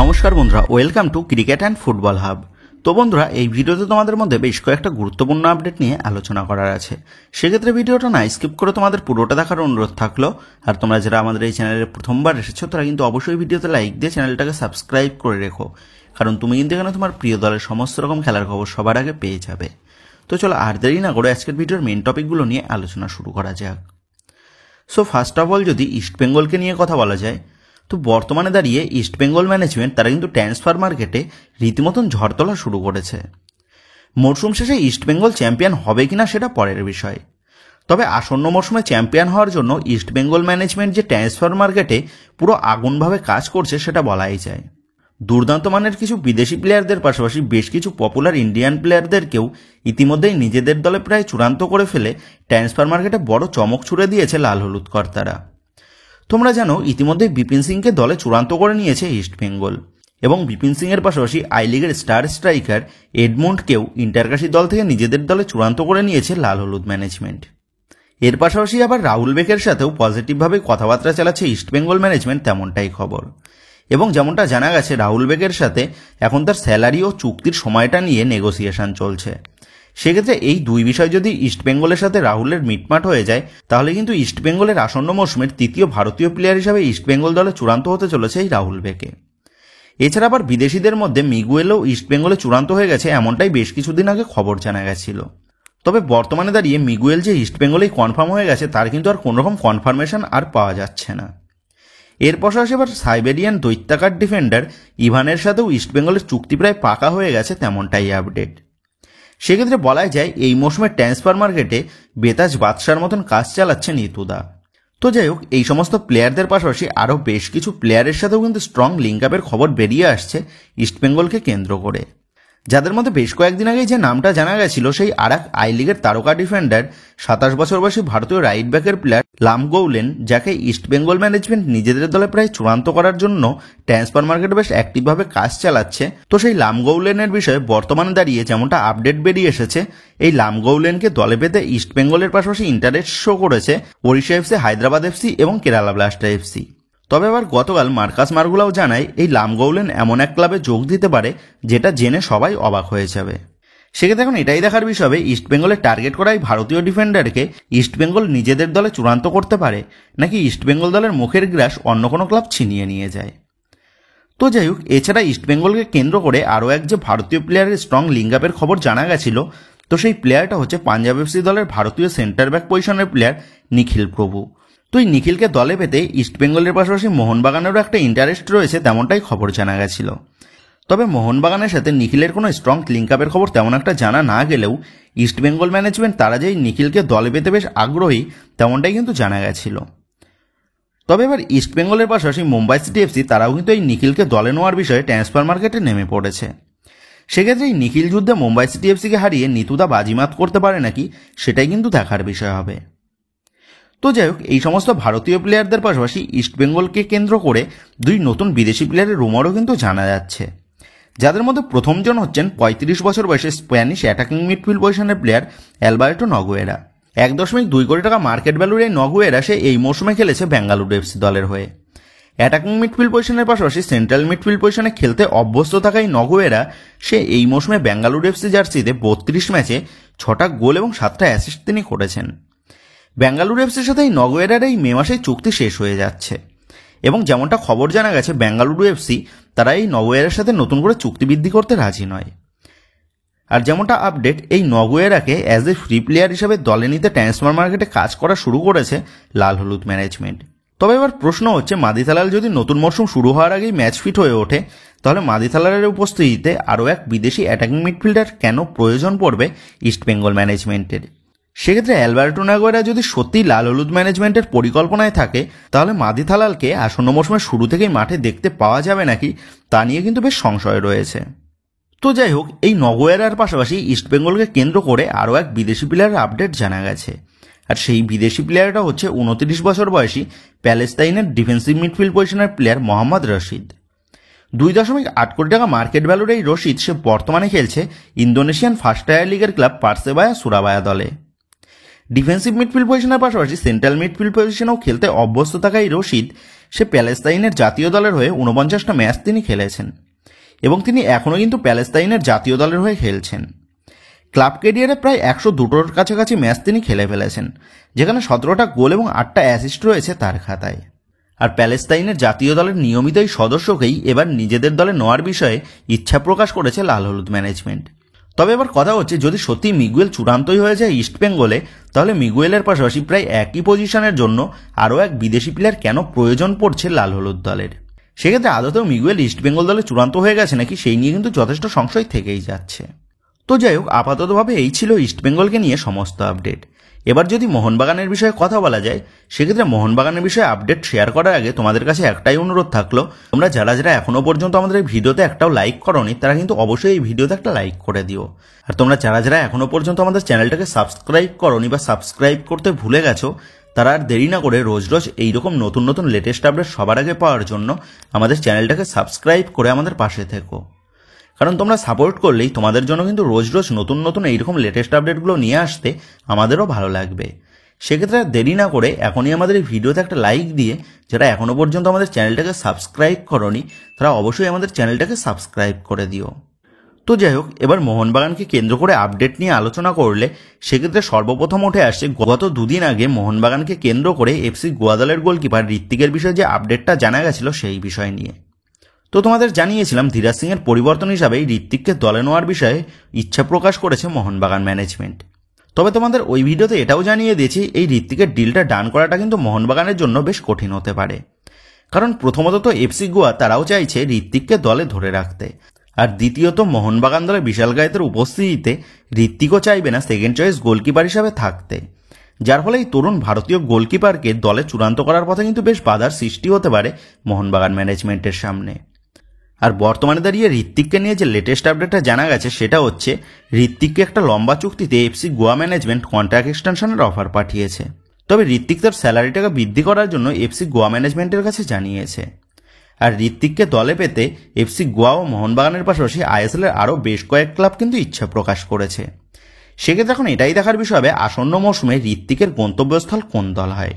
নমস্কার বন্ধুরা, welcome to cricket and football hub. তো বন্ধুরা, এই ভিডিওতে তোমাদের মধ্যে বেশ কয়েকটা গুরুত্বপূর্ণ আপডেট নিয়ে আলোচনা করার আছে। সেক্ষেত্রে ভিডিওটা না স্কিপ করে তোমাদের পুরোটা দেখার অনুরোধ থাকলো। আর তোমরা যারা আমাদের এই চ্যানেলে প্রথমবার এসেছো তারা কিন্তু অবশ্যই ভিডিওতে লাইক দিয়ে চ্যানেলটাকে সাবস্ক্রাইব করে রেখো, কারণ তুমি কিন্তু এখানে তোমার প্রিয় দলের সমস্ত রকম খেলার খবর সবার আগে পেয়ে যাবে। তো চলো আর দেরি না করে আজকের ভিডিওর মেন টপিকগুলো নিয়ে আলোচনা শুরু করা যাক। সো ফার্স্ট অফ অল যদি ইস্টবেঙ্গলকে নিয়ে কথা বলা যায়, তো বর্তমানে দাঁড়িয়ে ইস্টবেঙ্গল ম্যানেজমেন্ট তারা কিন্তু ট্রান্সফার মার্কেটে রীতিমতন ঝড় তোলা শুরু করেছে। মরশুম শেষে ইস্টবেঙ্গল চ্যাম্পিয়ন হবে কিনা সেটা পরের বিষয়, তবে আসন্ন মরশুমে চ্যাম্পিয়ন হওয়ার জন্য ইস্টবেঙ্গল ম্যানেজমেন্ট যে ট্রান্সফার মার্কেটে পুরো আগুনভাবে কাজ করছে সেটা বলাই যায়। দুর্দান্ত মানের কিছু বিদেশি প্লেয়ারদের পাশাপাশি বেশ কিছু পপুলার ইন্ডিয়ান প্লেয়ারদেরকেও ইতিমধ্যেই নিজেদের দলে প্রায় চূড়ান্ত করে ফেলে ট্রান্সফার মার্কেটে বড় চমক ছুড়ে দিয়েছে লাল হলুদ কর্তারা। তোমরা জানো ইতিমধ্যেই বিপিন সিংকে দলে চূড়ান্ত করে নিয়েছে ইস্টবেঙ্গল, এবং বিপিন সিংয়ের পাশাপাশি আই লিগের স্টার স্ট্রাইকার এডমন্ডকেও ইন্টারকাশি দল থেকে নিজেদের দলে চূড়ান্ত করে নিয়েছে লাল হলুদ ম্যানেজমেন্ট। এর পাশাপাশি আবার রাহুল বেকের সাথেও পজিটিভভাবে কথাবার্তা চালাচ্ছে ইস্টবেঙ্গল ম্যানেজমেন্ট, তেমনটাই খবর। এবং যেমনটা জানা গেছে, রাহুল বেকের সাথে এখন তার স্যালারি ও চুক্তির সময়টা নিয়ে নেগোসিয়েশন চলছে। সেক্ষেত্রে এই দুই বিষয় যদি ইস্টবেঙ্গলের সাথে রাহুলের মিটমাট হয়ে যায়, তাহলে কিন্তু ইস্টবেঙ্গলের আসন্ন মৌসুমের তৃতীয় ভারতীয় প্লেয়ার হিসাবে ইস্টবেঙ্গল দলে চূড়ান্ত হতে চলেছে এই রাহুল বেকে। এছাড়া আবার বিদেশিদের মধ্যে মিগুয়েলও ইস্টবেঙ্গলে চূড়ান্ত হয়ে গেছে, এমনটাই বেশ কিছুদিন আগে খবর জানা গেছিল। তবে বর্তমানে দাঁড়িয়ে মিগুয়েল যে ইস্টবেঙ্গলেই কনফার্ম হয়ে গেছে তার কিন্তু আর কোনোরকম কনফার্মেশন আর পাওয়া যাচ্ছে না। এর পাশাপাশি আবার সাইবেরিয়ান দৈত্যাকার ডিফেন্ডার ইভানের সাথেও ইস্টবেঙ্গলের চুক্তি প্রায় পাকা হয়ে গেছে, তেমনটাই আপডেট। সেক্ষেত্রে বলা যায় এই মৌসুমের ট্রান্সফার মার্কেটে বেতাজ বাদশার মতন কাজ চালাচ্ছে নিতুদা। তো যাই হোক, এই সমস্ত প্লেয়ারদের পাশাপাশি আরও বেশ কিছু প্লেয়ারের সাথেও কিন্তু স্ট্রং লিঙ্ক আপের খবর বেরিয়ে আসছে ইস্টবেঙ্গলকে কেন্দ্র করে, যাদের মধ্যে বেশ কয়েকদিন আগেই যে নামটা জানা গেছিল সেই আরেক আই লিগের তারকা ডিফেন্ডার 27 বছর বয়সী ভারতীয় রাইট ব্যাকের প্লেয়ার লামগৌলেন, যাকে ইস্টবেঙ্গল ম্যানেজমেন্ট নিজেদের দলে প্রায় চূড়ান্ত করার জন্য ট্রান্সফার মার্কেটে বেশ অ্যাক্টিভভাবে কাজ চালাচ্ছে। তো সেই লামগৌলেনের বিষয়ে বর্তমানে দাঁড়িয়ে যেমনটা আপডেট বেরিয়ে এসেছে, এই লামগৌলেনকে দলে পেতে ইস্টবেঙ্গলের পাশাপাশি ইন্টারেস্ট শো করেছে ওড়িশা এফসি, হায়দ্রাবাদ এফসি এবং কেরালা ব্লাস্টার এফসি। তবে আবার গতকাল মার্কাস মার্গুলাও জানায় এই লামগৌলেন এমন এক ক্লাবে যোগ দিতে পারে যেটা জেনে সবাই অবাক হয়ে যাবে। সেক্ষেত্রে এখন এটাই দেখার বিষয়, ইস্টবেঙ্গলের টার্গেট করা এই ভারতীয় ডিফেন্ডারকে ইস্টবেঙ্গল নিজেদের দলে চূড়ান্ত করতে পারে, নাকি ইস্টবেঙ্গল দলের মুখের গ্রাস অন্য কোনো ক্লাব ছিনিয়ে নিয়ে যায়। তো যাই হোক, এছাড়া ইস্টবেঙ্গলকে কেন্দ্র করে আরও এক যে ভারতীয় প্লেয়ারের স্ট্রং লিঙ্ক আপের খবর জানা গেছিল, তো সেই প্লেয়ারটা হচ্ছে পাঞ্জাব এফসি দলের ভারতীয় সেন্টার ব্যাক পজিশনের প্লেয়ার নিখিল প্রভু। তো এই নিখিলকে দলে পেতে ইস্টবেঙ্গলের পাশাপাশি মোহনবাগানেরও একটা ইন্টারেস্ট রয়েছে, তেমনটাই খবর জানা গেছিল। তবে মোহনবাগানের সাথে নিখিলের কোনো স্ট্রং লিঙ্ক আপের খবর তেমন একটা জানা না গেলেও ইস্টবেঙ্গল ম্যানেজমেন্ট তারা যে নিখিলকে দলে পেতে বেশ আগ্রহী, তেমনটাই কিন্তু জানা গেছিল। তবে এবার ইস্টবেঙ্গলের পাশাপাশি মুম্বাই সিটি এফসি তারাও কিন্তু এই নিখিলকে দলে নেওয়ার বিষয়ে ট্রান্সফার মার্কেটে নেমে পড়েছে। সেক্ষেত্রে এই নিখিল যুদ্ধে মুম্বাই সিটি এফসিকে হারিয়ে নিতুদা বাজিমাত করতে পারে নাকি, সেটাই কিন্তু দেখার বিষয় হবে। তো যাই হোক, এই সমস্ত ভারতীয় প্লেয়ারদের পাশাপাশি ইস্টবেঙ্গলকে কেন্দ্র করে দুই নতুন বিদেশি প্লেয়ারের রুমারও কিন্তু জানা যাচ্ছে, যাদের মধ্যে প্রথমজন হচ্ছেন 35 বছর বয়সে স্প্যানিশ অ্যাটাকিং মিডফিল্ড পজিশনের প্লেয়ার অ্যালবার্টো নগুয়েরা। 1.2 কোটি টাকা মার্কেট ভ্যালুর এই নগুয়েরা সে এই মৌসুমে খেলেছে বেঙ্গালুরু এফসি দলের হয়ে। অ্যাটাকিং মিডফিল্ড পজিশনের পাশাপাশি সেন্ট্রাল মিডফিল্ড পজিশনে খেলতে অভ্যস্ত থাকা এই নগুয়েরা সে এই মৌসুমে বেঙ্গালুরু এফসি জার্সিতে 32 ম্যাচে 6টা গোল এবং 7টা অ্যাসিস্ট তিনি করেছেন। বেঙ্গালুরু এফসির সাথে এই নগুয়েরার এই মে মাসেই চুক্তি শেষ হয়ে যাচ্ছে, এবং যেমনটা খবর জানা গেছে বেঙ্গালুরু এফসি তারা এই নগুয়েরার সাথে নতুন করে চুক্তি বৃদ্ধি করতে রাজি নয়। আর যেমনটা আপডেট, এই নগুয়েরাকে অ্যাজ এ ফ্রি প্লেয়ার হিসেবে দলে নিতে ট্রান্সফার মার্কেটে কাজ করা শুরু করেছে লাল হলুদ ম্যানেজমেন্ট। তবে এবার প্রশ্ন হচ্ছে, মাদিথালাল যদি নতুন মরশুম শুরু হওয়ার আগেই ম্যাচ ফিট হয়ে ওঠে, তাহলে মাদিথালালের উপস্থিতিতে আরও এক বিদেশি অ্যাটাকিং মিডফিল্ডার কেন প্রয়োজন পড়বে ইস্টবেঙ্গল ম্যানেজমেন্টের। সেক্ষেত্রে অ্যালবার্টো নগুয়েরা যদি সত্যি লাল হলুদ ম্যানেজমেন্টের পরিকল্পনায় থাকে, তাহলে মাদিথালালকে আসন্ন মরশুমের শুরু থেকেই মাঠে দেখতে পাওয়া যাবে নাকি, তা নিয়ে কিন্তু বেশ সংশয় রয়েছে। তো যাই হোক, এই নগুয়েরার পাশাপাশি ইস্টবেঙ্গলকে কেন্দ্র করে আরও এক বিদেশি প্লেয়ারের আপডেট জানা গেছে, আর সেই বিদেশি প্লেয়ারটা হচ্ছে 29 বছর বয়সী প্যালেস্তাইনের ডিফেন্সিভ মিডফিল্ড পজিশনের প্লেয়ার মোহাম্মদ রশিদ। 2.8 কোটি টাকা মার্কেট ভ্যালুর এই রশিদ সে বর্তমানে খেলছে ইন্দোনেশিয়ান ফার্স্ট টায়ার লিগের ক্লাব পার্সেবায়া সুরাবায়া দলে। ডিফেন্সিভ মিডফিল্ড পজিশনের পাশাপাশি সেন্ট্রাল মিডফিল্ড পজিশনেও খেলতে অভ্যস্ত থাকা এই রশিদ সে প্যালেস্তাইনের জাতীয় দলের হয়ে 49টা ম্যাচ তিনি খেলেছেন এবং তিনি এখনও কিন্তু প্যালেস্তাইনের জাতীয় দলের হয়ে খেলছেন। ক্লাব ক্যারিয়ারে প্রায় 102টোর কাছাকাছি ম্যাচ তিনি খেলে ফেলেছেন, যেখানে 17টা গোল এবং 8টা অ্যাসিস্ট রয়েছে তার খাতায়। আর প্যালেস্তাইনের জাতীয় দলের নিয়মিত এই সদস্যকেই এবার নিজেদের দলে নেওয়ার বিষয়ে ইচ্ছা প্রকাশ করেছে লাল হলুদ ম্যানেজমেন্ট। তবে এবার কথা হচ্ছে, যদি সত্যি মিগুয়েল চূড়ান্তই হয়ে যায় ইস্টবেঙ্গলে, তাহলে মিগুয়েলের পাশাপাশি প্রায় একই পজিশনের জন্য আরও এক বিদেশি প্লেয়ার কেন প্রয়োজন পড়ছে লাল হলুদ দলের। সেক্ষেত্রে আদতেও মিগুয়েল ইস্টবেঙ্গল দলে চূড়ান্ত হয়ে গেছে নাকি সেই নিয়ে কিন্তু যথেষ্ট সংশয় থেকেই যাচ্ছে। তো যাই হোক, আপাততভাবে এই ছিল ইস্টবেঙ্গলকে নিয়ে সমস্ত আপডেট। এবার যদি মোহনবাগানের বিষয়ে কথা বলা যায়, সেক্ষেত্রে মোহনবাগানের বিষয়ে আপডেট শেয়ার করার আগে তোমাদের কাছে একটাই অনুরোধ থাকলো, তোমরা যারা যারা এখনো পর্যন্ত আমাদের এই ভিডিওতে একটাও লাইক করোনি তারা কিন্তু অবশ্যই এই ভিডিওতে একটা লাইক করে দিও। আর তোমরা যারা যারা এখনো পর্যন্ত আমাদের চ্যানেলটাকে সাবস্ক্রাইব করোনি বা সাবস্ক্রাইব করতে ভুলে গেছো, তারা আর দেরি না করে রোজ রোজ এইরকম নতুন নতুন লেটেস্ট আপডেট সবার আগে পাওয়ার জন্য আমাদের চ্যানেলটাকে সাবস্ক্রাইব করে আমাদের পাশে থেকো। কারণ তোমরা সাপোর্ট করলেই তোমাদের জন্য কিন্তু রোজ রোজ নতুন নতুন এইরকম লেটেস্ট আপডেটগুলো নিয়ে আসতে আমাদেরও ভালো লাগবে। সেক্ষেত্রে দেরি না করে এখনই আমাদের এই ভিডিওতে একটা লাইক দিয়ে, যারা এখনও পর্যন্ত আমাদের চ্যানেলটাকে সাবস্ক্রাইব করোনি তারা অবশ্যই আমাদের চ্যানেলটাকে সাবস্ক্রাইব করে দিও। তো যাই হোক, এবার মোহনবাগানকে কেন্দ্র করে আপডেট নিয়ে আলোচনা করলে সেক্ষেত্রে সর্বপ্রথম উঠে আসছে গত দুদিন আগে মোহনবাগানকে কেন্দ্র করে এফসি গোয়া দলের গোলকিপার ঋত্বিকের বিষয়ে যে আপডেটটা জানা গেছিল সেই বিষয় নিয়ে। তো তোমাদের জানিয়েছিলাম ধীরাজ সিংয়ের পরিবর্তন হিসাবে ঋত্বিককে দলে নেওয়ার বিষয়ে ইচ্ছা প্রকাশ করেছে মোহনবাগান ম্যানেজমেন্ট। তবে তোমাদের ওই ভিডিওতে এটাও জানিয়ে দিয়েছি এই ঋত্বিকের ডিলটা ডান করাটা কিন্তু মোহনবাগানের জন্য বেশ কঠিন হতে পারে। কারণ প্রথমত তো এফসি গোয়া তারাও চাইছে ঋত্বিককে দলে ধরে রাখতে, আর দ্বিতীয়ত মোহনবাগান দলে বিশাল গায়েতের উপস্থিতিতে ঋত্বিকও চাইবে না সেকেন্ড চয়েস গোলকিপার হিসাবে থাকতে, যার ফলে এই তরুণ ভারতীয় গোলকিপারকে দলে চূড়ান্ত করার পথে কিন্তু বেশ বাধার সৃষ্টি হতে পারে মোহনবাগান ম্যানেজমেন্টের সামনে। আর বর্তমানে দাঁড়িয়ে ঋত্বিককে নিয়ে যে লেটেস্ট আপডেটটা জানা গেছে সেটা হচ্ছে ঋত্বিককে একটা লম্বা চুক্তিতে এফসি গোয়া ম্যানেজমেন্ট কন্ট্রাক্ট এক্সটেনশনের অফার পাঠিয়েছে। তবে ঋত্বিক তার স্যালারিটাকে বৃদ্ধি করার জন্য এফসি গোয়া ম্যানেজমেন্টের কাছে জানিয়েছে। আর ঋত্বিককে দলে পেতে এফসি গোয়া ও মোহনবাগানের পাশাপাশি আইএসএলের আরও বেশ কয়েক ক্লাব কিন্তু ইচ্ছা প্রকাশ করেছে। সেক্ষেত্রে এখন এটাই দেখার বিষয় হবে আসন্ন মৌসুমে ঋত্বিকের গন্তব্যস্থল কোন দল হয়।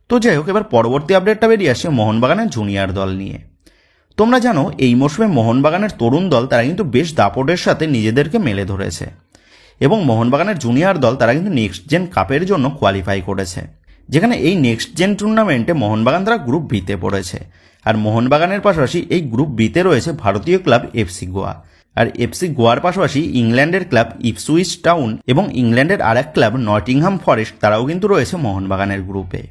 তো যাই হোক, এবার পরবর্তী আপডেটটা বেরিয়ে আসছে মোহনবাগানের জুনিয়র দল নিয়ে। তোমরা জানো এই মৌসুমে মোহনবাগানের তরুণ দল তারা কিন্তু বেশ দাপটের সাথে নিজেদেরকে মেলে ধরেছে এবং মোহনবাগানের জুনিয়র দল তারা কিন্তু নেক্সট জেন কাপের জন্য কোয়ালিফাই করেছে, যেখানে এই নেক্সট জেন টুর্নামেন্টে মোহনবাগান তারা গ্রুপ বিতে পড়েছে। আর মোহনবাগানের পাশাপাশি এই গ্রুপ বিতে রয়েছে ভারতীয় ক্লাব এফসি গোয়া, আর এফসি গোয়ার পাশাপাশি ইংল্যান্ডের ক্লাব ইপসুইচ টাউন এবং ইংল্যান্ডের আর এক ক্লাব নটিংহাম ফরেস্ট তারাও কিন্তু রয়েছে মোহনবাগানের গ্রুপে।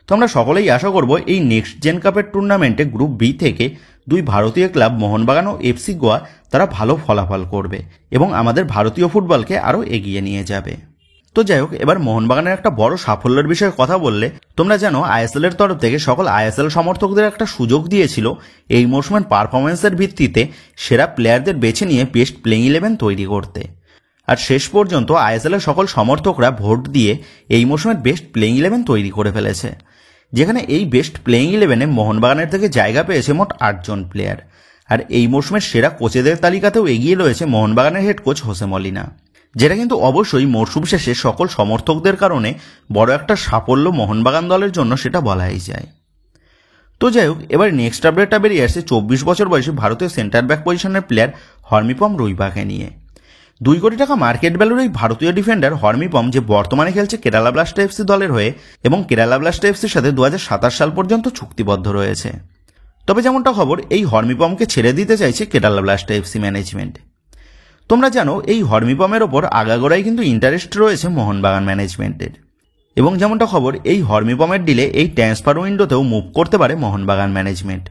তো আমরা সকলেই আশা করব এই নেক্সট জেন কাপের টুর্নামেন্টে গ্রুপ বি থেকে দুই ভারতীয় ক্লাব মোহনবাগান ও এফসি গোয়া তারা ভালো ফলাফল করবে এবং আমাদের ভারতীয় ফুটবলকে আরও এগিয়ে নিয়ে যাবে। তো যাই হোক, এবার মোহনবাগানের একটা বড় সাফল্যের বিষয়ে কথা বললে, তোমরা জানো আইএসএল এর তরফ থেকে সকল আইএসএল সমর্থকদের একটা সুযোগ দিয়েছিল এই মৌসুমের পারফরমেন্সের ভিত্তিতে সেরা প্লেয়ারদের বেছে নিয়ে বেস্ট প্লেইং 11 তৈরি করতে। আর শেষ পর্যন্ত আইএসএল এর সকল সমর্থকরা ভোট দিয়ে এই মৌসুমের বেস্ট প্লেইং 11 তৈরি করে ফেলেছে, যেখানে এই বেস্ট প্লেইং 11-এ মোহনবাগানের থেকে জায়গা পেয়েছে মোট 8 জন প্লেয়ার। আর এই মৌসুমের সেরা কোচেদের তালিকাতেও এগিয়ে রয়েছে মোহনবাগানের হেড কোচ হোসে মলিনা, যেটা কিন্তু অবশ্যই মরশুম শেষে সকল সমর্থকদের কারণে বড় একটা সাফল্য মোহনবাগান দলের জন্য, সেটা বলাই যায়। তো যাই হোক, এবার নেক্সট আপডেটটা বেরিয়ে আসছে 24 বছর বয়সী ভারতীয় সেন্টার ব্যাক পজিশনের প্লেয়ার হরমিপম রুইবাকে নিয়ে। 2 কোটি টাকা মার্কেট ভ্যালুর এই ভারতীয় ডিফেন্ডার হরমিপম, যে বর্তমানে খেলছে কেরালা ব্লাস্ট এফসি দলের হয়ে এবং কেরালা ব্লাস্ট এফসির সাথে 2027 সাল পর্যন্ত চুক্তিবদ্ধ রয়েছে। তবে যেমনটা খবর, এই হরমিপমকে ছেড়ে দিতে চাইছে কেরালা ব্লাস্ট এফসি ম্যানেজমেন্ট। তোমরা জানো এই হরমিপমের ওপর আগাগোড়াই কিন্তু ইন্টারেস্ট রয়েছে মোহনবাগান ম্যানেজমেন্টের, এবং যেমনটা খবর এই হরমিপমের ডিলে এই ট্রান্সফার উইন্ডোতেও মুভ করতে পারে মোহনবাগান ম্যানেজমেন্ট।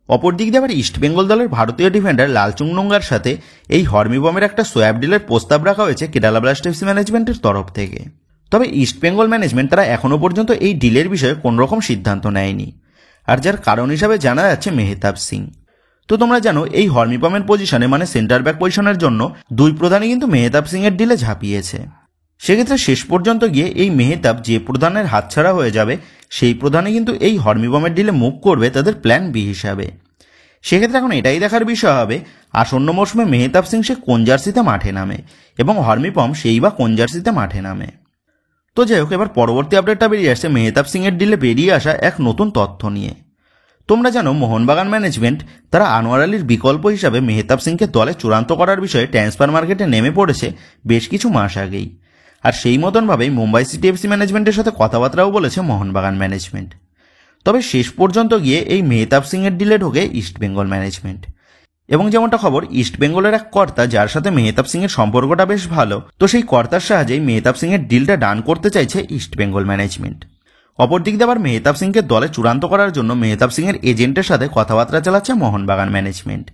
অপরদিক দিয়ে আবার ইস্টবেঙ্গল দলের ভারতীয় ডিফেন্ডার লালচুংনুঙ্গার সাথে এই হরমিপমের একটা সোয়াপ ডিলের প্রস্তাব রাখা হয়েছে কেরালা ব্লাস্ট এফসি ম্যানেজমেন্টের তরফ থেকে। তবে ইস্টবেঙ্গল ম্যানেজমেন্ট তারা এখনও পর্যন্ত এই ডিলের বিষয়ে কোনোরকম সিদ্ধান্ত নেয়নি, আর যার কারণ হিসাবে জানা যাচ্ছে মেহতাব সিং। তো তোমরা জানো এই হরমিপমের পজিশনে মানে সেন্টার ব্যাক পজিশনের জন্য দুই প্রধানই কিন্তু মেহতাব সিং এর ডিলে ঝাঁপিয়েছে। সেক্ষেত্রে শেষ পর্যন্ত গিয়ে এই মেহতাব যে প্রধানের হাতছাড়া হয়ে যাবে সেই প্রধানই কিন্তু এই হরমিপমের ডিলে মুভ করবে তাদের প্ল্যান বি হিসাবে। সেক্ষেত্রে এখন এটাই দেখার বিষয় হবে আসন্ন মৌসুমে মেহতাব সিং সে কোন জার্সিতে মাঠে নামে এবং হরমিপম সেই বা কোন জার্সিতে মাঠে নামে। তো যাই হোক, এবার পরবর্তী আপডেটটা বেরিয়ে আসছে মেহতাব সিংয়ের ডিলে বেরিয়ে আসা এক নতুন তথ্য নিয়ে। তোমরা জানো মোহনবাগান ম্যানেজমেন্ট তারা আনোয়ার আলীর বিকল্প হিসাবে মেহতাব সিংকে দলে চূড়ান্ত করার বিষয়ে ট্রান্সফার মার্কেটে নেমে পড়েছে বেশ কিছু মাস আগেই। আর সেই মতনভাবেই মুম্বাই সিটি এফসি ম্যানেজমেন্টের সাথে কথাবার্তাও বলেছে মোহনবাগান ম্যানেজমেন্ট। তবে শেষ পর্যন্ত গিয়ে এই মেহতাব সিংয়ের ডিলে ঢোকে ইস্টবেঙ্গল ম্যানেজমেন্ট। এবং যেমনটা খবর, ইস্টবেঙ্গলের এক কর্তা যার সাথে মেহতাব সিংয়ের সম্পর্কটা বেশ ভালো, তো সেই কর্তার সাহায্যেই মেহতাব সিংয়ের ডিলটা ডান করতে চাইছে ইস্টবেঙ্গল ম্যানেজমেন্ট। অপরদিক দিয়ে আবার মেহতাব সিংকে দলে চূড়ান্ত করার জন্য মেহতাব সিংয়ের এজেন্টের সাথে কথাবার্তা চালাচ্ছে মোহনবাগান ম্যানেজমেন্ট।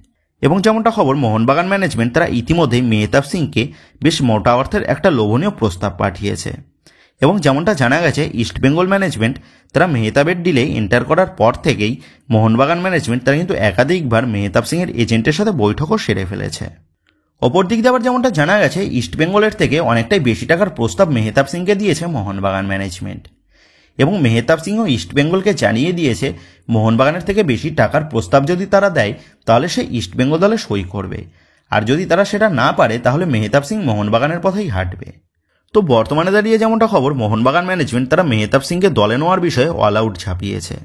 এবং যেমনটা খবর, মোহনবাগান ম্যানেজমেন্ট তারা ইতিমধ্যেই মেহতাব সিংকে বেশ মোটা অর্থের একটা লোভনীয় প্রস্তাব পাঠিয়েছে। এবং যেমনটা জানা গেছে, ইস্টবেঙ্গল ম্যানেজমেন্ট তারা মেহতাবের ডিলে এন্টার করার পর থেকেই মোহনবাগান ম্যানেজমেন্ট তারা কিন্তু একাধিকবার মেহতাব সিংয়ের এজেন্টের সাথে বৈঠকও সেরে ফেলেছে। অপরদিক দিয়ে আবার যেমনটা জানা গেছে, ইস্টবেঙ্গলের থেকে অনেকটাই বেশি টাকার প্রস্তাব মেহতাব সিংকে দিয়েছে মোহনবাগান ম্যানেজমেন্ট। এবং মেহতাব সিংও ইস্টবেঙ্গলকে জানিয়ে দিয়েছে মোহনবাগানের থেকে বেশি টাকার প্রস্তাব যদি তারা দেয় তাহলে সে ইস্টবেঙ্গল দলে সই করবে, আর যদি তারা সেটা না পারে তাহলে মেহতাব সিং মোহনবাগানের পথেই হাঁটবে। তো বর্তমানে দাঁড়িয়ে যেমনটা খবর, মোহনবাগান ম্যানেজমেন্ট তারা মেহতাব সিংকে দলে নেওয়ার বিষয়ে অল আউট ঝাঁপিয়েছে।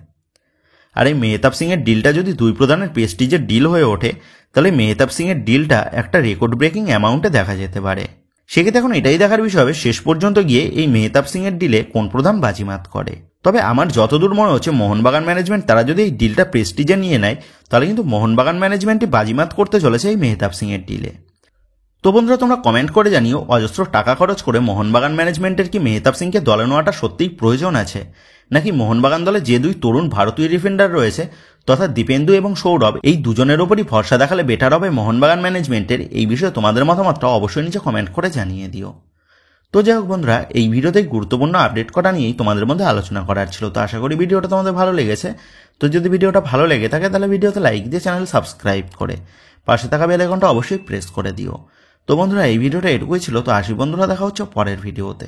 আর এই মেহতাব সিংয়ের ডিলটা যদি দুই প্রধানের প্রেস্টিজের ডিল হয়ে ওঠে তাহলে মেহতাব সিংয়ের ডিলটা একটা রেকর্ড ব্রেকিং অ্যামাউন্টে দেখা যেতে পারে। সেক্ষেত্রে এখন এটাই দেখার বিষয় হবে শেষ পর্যন্ত গিয়ে এই মেহতাব সিংয়ের ডিলে কোন প্রধান বাজিমাত করে। তবে আমার যতদূর মনে হচ্ছে মোহনবাগান ম্যানেজমেন্ট তারা যদি এই ডিলটা প্রেস্টিজে নিয়ে নেয় তাহলে কিন্তু মোহনবাগান ম্যানেজমেন্টই বাজিমাত করতে চলেছে এই মেহতাব সিংয়ের ডিলে। তো বন্ধুরা, তোমরা কমেন্ট করে জানিও অজস্র টাকা খরচ করে মোহনবাগান ম্যানেজমেন্টের কি মেহতাব সিংকে দলে নেওয়াটা সত্যিই প্রয়োজন আছে, নাকি মোহনবাগান দলে যে দুই তরুণ ভারতীয় ডিফেন্ডার রয়েছে তথা দীপেন্দু এবং সৌরভ, এই দুজনের ওপরই ভরসা দেখালে বেটার হবে মোহনবাগান ম্যানেজমেন্টের। এই বিষয়ে তোমাদের মতামতটা অবশ্যই নিচে কমেন্ট করে জানিয়ে দিও। তো যাই হোক বন্ধুরা, এই ভিডিওতে গুরুত্বপূর্ণ আপডেট করা নিয়েই তোমাদের মধ্যে আলোচনা করার ছিল। তো আশা করি ভিডিওটা তোমাদের ভালো লেগেছে। তো যদি ভিডিওটা ভালো লেগে থাকে তাহলে ভিডিওতে লাইক দিয়ে চ্যানেল সাবস্ক্রাইব করে পাশে থাকা বেল আইকনটা অবশ্যই প্রেস করে দিও। তো বন্ধুরা, এই ভিডিওটা এটুকুই ছিল। তো আসি বন্ধুরা, দেখা হচ্ছে পরের ভিডিওতে।